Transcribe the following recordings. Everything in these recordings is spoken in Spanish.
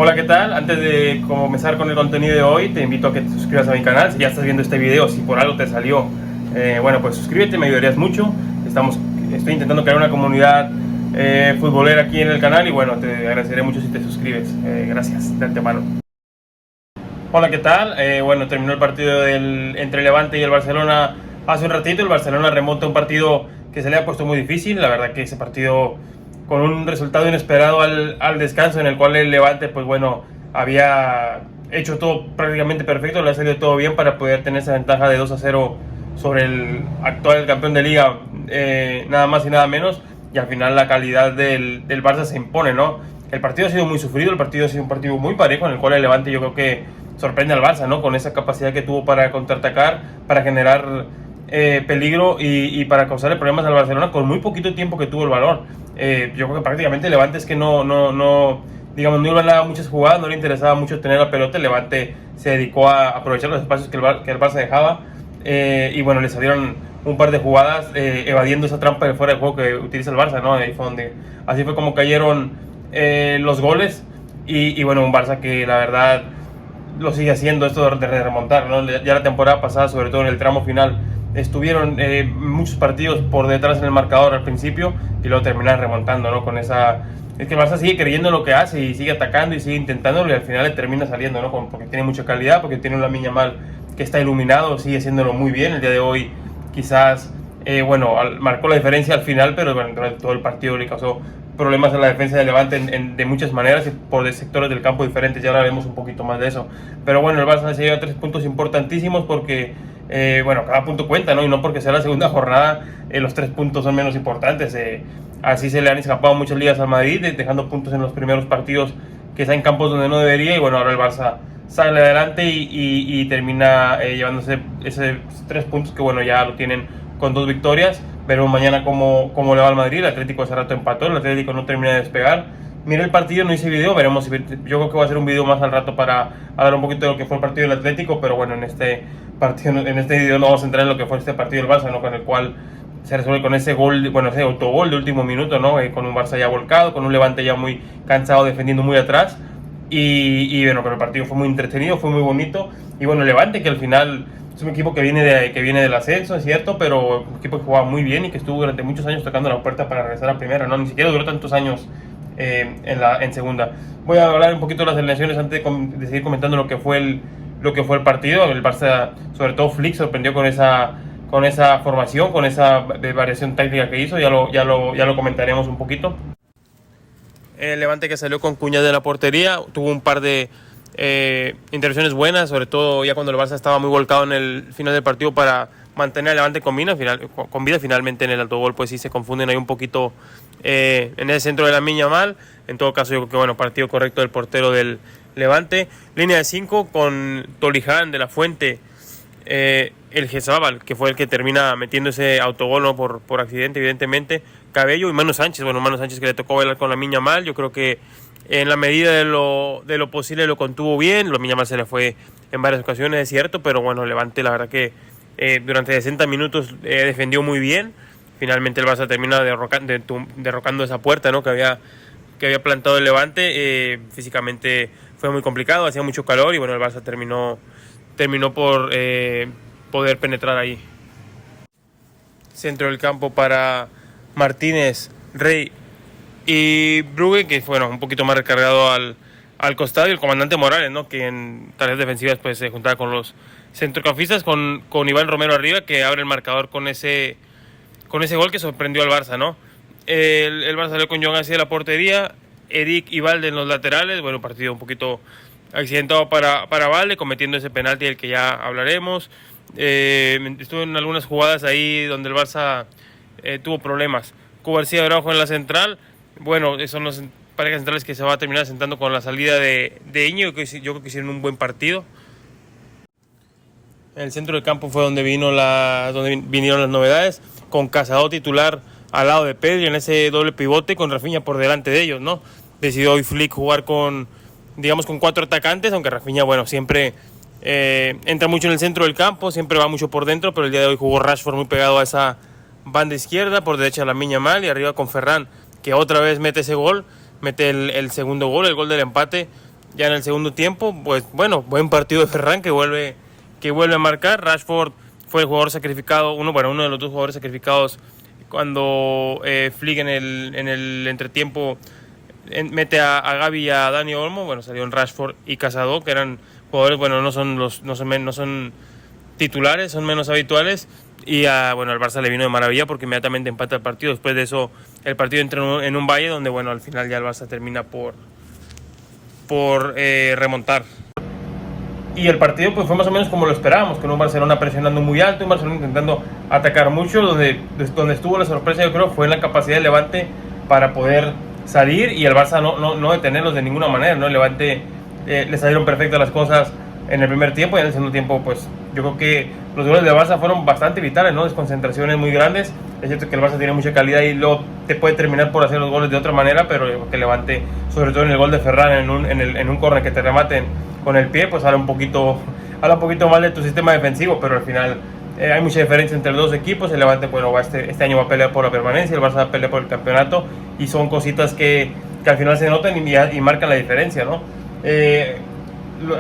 Hola, ¿qué tal? Antes de comenzar con el contenido de hoy, te invito a que te suscribas a mi canal. Si ya estás viendo este video, si por algo te salió, bueno, pues suscríbete, me ayudarías mucho. Estoy intentando crear una comunidad futbolera aquí en el canal y bueno, te agradeceré mucho si te suscribes. Gracias de antemano. Hola, ¿qué tal? Bueno, terminó el partido entre Levante y el Barcelona hace un ratito. El Barcelona remonta un partido que se le ha puesto muy difícil. La verdad que ese partido, con un resultado inesperado al descanso, en el cual el Levante, pues bueno, había hecho todo prácticamente perfecto, le ha salido todo bien para poder tener esa ventaja de 2-0 sobre el actual campeón de liga, nada más y nada menos. Y al final la calidad del Barça se impone, ¿no? El partido ha sido muy sufrido, el partido ha sido un partido muy parejo, en el cual el Levante yo creo que sorprende al Barça, ¿no? Con esa capacidad que tuvo para contraatacar, para generar peligro y para causarle problemas al Barcelona con muy poquito tiempo que tuvo el balón. Yo creo que prácticamente el Levante es que digamos, no iban a muchas jugadas, no le interesaba mucho tener la pelota. El Levante se dedicó a aprovechar los espacios que el Barça dejaba, y bueno, le salieron un par de jugadas evadiendo esa trampa de fuera de juego que utiliza el Barça, ¿no? Así fue como cayeron los goles y bueno, un Barça que la verdad lo sigue haciendo esto de remontar, ¿no? Ya la temporada pasada, sobre todo en el tramo final, estuvieron muchos partidos por detrás en el marcador al principio y luego terminan remontando, ¿no? Es que el Barça sigue creyendo en lo que hace y sigue atacando y sigue intentándolo y al final le termina saliendo, ¿no? Porque tiene mucha calidad, porque tiene un Lamine Yamal que está iluminado, sigue haciéndolo muy bien. El día de hoy quizás, marcó la diferencia al final, pero bueno, durante todo el partido le causó problemas a la defensa de Levante de muchas maneras y por sectores del campo diferentes. Ya hablaremos un poquito más de eso. Pero bueno, el Barça se lleva 3 puntos importantísimos porque, cada punto cuenta, ¿no? Y no porque sea la segunda jornada, los 3 puntos son menos importantes. Así se le han escapado muchas ligas al Madrid, dejando puntos en los primeros partidos que está en campos donde no debería. Y bueno, ahora el Barça sale adelante y termina llevándose esos 3 puntos que bueno, ya lo tienen con 2 victorias. Veremos mañana cómo le va al Madrid. El Atlético hace rato empató, el Atlético no termina de despegar. Miré el partido, no hice video, veremos yo creo que voy a hacer un video más al rato para hablar un poquito de lo que fue el partido del Atlético, pero bueno, en este video no vamos a entrar en lo que fue este partido del Barça, ¿no? Con el cual se resuelve con ese gol, ese autogol de último minuto, ¿no? Con un Barça ya volcado, con un Levante ya muy cansado defendiendo muy atrás. Bueno, pero el partido fue muy entretenido, fue muy bonito. Y bueno, el Levante, que al final es un equipo que viene del ascenso, es cierto, pero un equipo que jugaba muy bien y que estuvo durante muchos años tocando la puerta para regresar a primera, ¿no? Ni siquiera duró tantos años en segunda. Voy a hablar un poquito de las alineaciones antes de seguir comentando lo que fue el partido. El Barça, sobre todo Flick, sorprendió con esa formación, con esa variación táctica que hizo. Ya lo comentaremos un poquito. El Levante, que salió con Cuña de la portería, tuvo un par de intervenciones buenas, sobre todo ya cuando el Barça estaba muy volcado en el final del partido para mantener al Levante con vida. Finalmente en el autogol pues sí se confunden ahí un poquito en ese centro de Lamine Yamal. En todo caso yo creo que bueno, partido correcto del portero del Levante. Línea de 5 con Toliján, De La Fuente, el Gezabal, que fue el que termina metiendo ese autogol, ¿no? por accidente evidentemente, Cabello y Manu Sánchez. Bueno, Manu Sánchez, que le tocó bailar con Lamine Yamal, yo creo que en la medida de lo posible lo contuvo bien. Lamine Yamal se le fue en varias ocasiones, es cierto, pero bueno, Levante la verdad que durante 60 minutos defendió muy bien. Finalmente el Barça termina derrocando esa puerta, ¿no? que había plantado el Levante. Físicamente fue muy complicado, hacía mucho calor y bueno, el Barça terminó por poder penetrar ahí. Centro del campo para Martínez, Rey y Brugge, que bueno, un poquito más recargado al costado, y el comandante Morales, ¿no? Que en tareas defensivas pues se juntaba con los centrocampistas, con Iván Romero arriba, que abre el marcador con ese gol que sorprendió al Barça, ¿no? El Barça salió con John García de la portería, Eric y Valde en los laterales. Bueno, partido un poquito accidentado para Valde, cometiendo ese penalti del que ya hablaremos. Estuvo en algunas jugadas ahí donde el Barça tuvo problemas. Cubarsía de Araujo en la central. Bueno, son las parejas centrales que se va a terminar sentando con la salida de Íñigo, que yo creo que hicieron un buen partido. En el centro del campo fue donde vinieron las novedades, con Casado titular al lado de Pedri en ese doble pivote, con Rafinha por delante de ellos, ¿no? Decidió hoy Flick jugar con 4 atacantes, aunque Rafinha, bueno, siempre entra mucho en el centro del campo, siempre va mucho por dentro, pero el día de hoy jugó Rashford muy pegado a esa banda izquierda, por derecha Lamine Yamal y arriba con Ferran, que otra vez mete ese gol, mete el segundo gol, el gol del empate. ya en el segundo tiempo, pues bueno, buen partido de Ferran que vuelve a marcar. Rashford fue el jugador sacrificado, uno de los dos jugadores sacrificados cuando Flick en el entretiempo mete a Gavi y a Dani Olmo. Bueno, salieron Rashford y Casado, que eran jugadores, bueno, no son titulares, son menos habituales. Y bueno, al Barça le vino de maravilla porque inmediatamente empata el partido. Después de eso, el partido entra en un valle donde, bueno, al final ya el Barça termina por remontar. Y el partido pues fue más o menos como lo esperábamos, con un Barcelona presionando muy alto, un Barcelona intentando atacar mucho. Donde estuvo la sorpresa, yo creo, fue en la capacidad del Levante para poder salir y el Barça no detenerlos de ninguna manera, ¿no? El Levante le salieron perfectas las cosas en el primer tiempo, y en el segundo tiempo pues yo creo que los goles del Barça fueron bastante vitales, ¿no? Desconcentraciones muy grandes. Es cierto que el Barça tiene mucha calidad y luego te puede terminar por hacer los goles de otra manera, pero yo creo que el Levante, sobre todo en el gol de Ferran, en un córner que te rematen con el pie, pues habla un poquito mal de tu sistema defensivo, pero al final hay mucha diferencia entre los dos equipos. El Levante, bueno, este año va a pelear por la permanencia, el Barça va a pelear por el campeonato, y son cositas que al final se notan y marcan la diferencia, ¿no?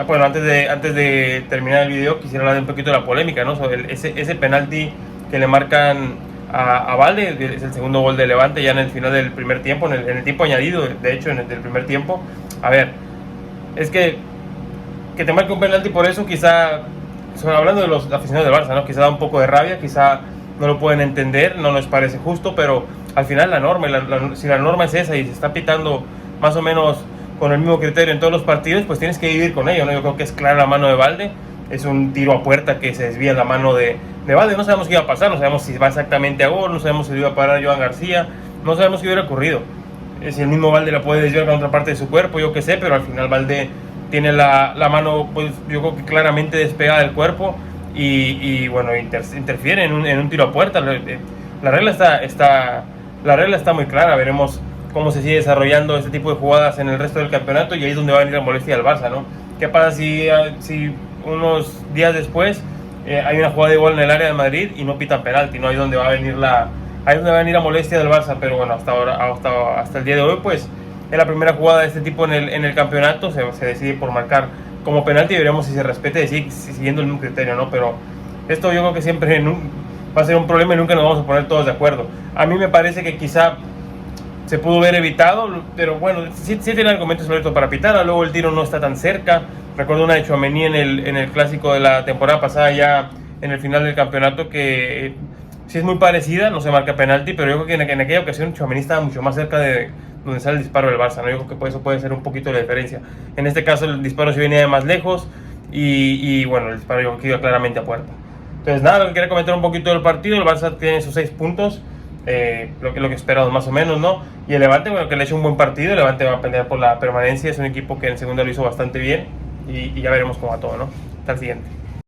Bueno, antes de terminar el video quisiera hablar un poquito de la polémica, ¿no? Sobre ese penalti que le marcan a Balde. Es el segundo gol de Levante ya en el final del primer tiempo, en el tiempo añadido, de hecho, en el del primer tiempo. A ver, es que te marque un penalti por eso, quizá, hablando de los aficionados del Barça, ¿no? Quizá da un poco de rabia, quizá no lo pueden entender, no nos parece justo, pero al final la norma, si la norma es esa y se está pitando más o menos con el mismo criterio en todos los partidos, pues tienes que vivir con ello, ¿no? Yo creo que es clara la mano de Balde, es un tiro a puerta que se desvía en la mano de Balde. No sabemos qué iba a pasar, no sabemos si va exactamente a gol, no sabemos si lo iba a parar Joan García, no sabemos qué hubiera ocurrido. Si el mismo Balde la puede desviar con otra parte de su cuerpo, yo qué sé, pero al final Balde tiene la mano, pues yo creo que claramente despegada del cuerpo y bueno, interfiere en un tiro a puerta. La regla está muy clara. Veremos cómo se sigue desarrollando este tipo de jugadas en el resto del campeonato, y ahí es donde va a venir la molestia del Barça, ¿no? ¿Qué pasa si unos días después hay una jugada de gol en el área de Madrid y no pitan penalti, ¿no? Ahí es donde va a venir la molestia del Barça. Pero bueno, hasta el día de hoy, pues en la primera jugada de este tipo en el campeonato se decide por marcar como penalti, y veremos si se respete siguiendo el mismo criterio, ¿no? Pero esto yo creo que siempre va a ser un problema y nunca nos vamos a poner todos de acuerdo. A mí me parece que quizá se pudo haber evitado, pero bueno, sí tiene argumentos sobre esto para pitar. Luego el tiro no está tan cerca. Recuerdo una de Tchouaméni en el clásico de la temporada pasada, ya en el final del campeonato, que sí es muy parecida, no se marca penalti, pero yo creo que en aquella ocasión Tchouaméni estaba mucho más cerca de donde sale el disparo del Barça, ¿no? Yo creo que por eso puede ser un poquito la diferencia. En este caso el disparo sí venía de más lejos y bueno, el disparo yo creo que iba claramente a puerta. Entonces nada, lo que quería comentar un poquito del partido. El Barça tiene sus 6 puntos, lo que esperado más o menos, ¿no? Y el Levante, bueno, que le ha hecho un buen partido. El Levante va a pelear por la permanencia, es un equipo que en segunda lo hizo bastante bien y ya veremos cómo va todo, ¿no? Hasta el siguiente.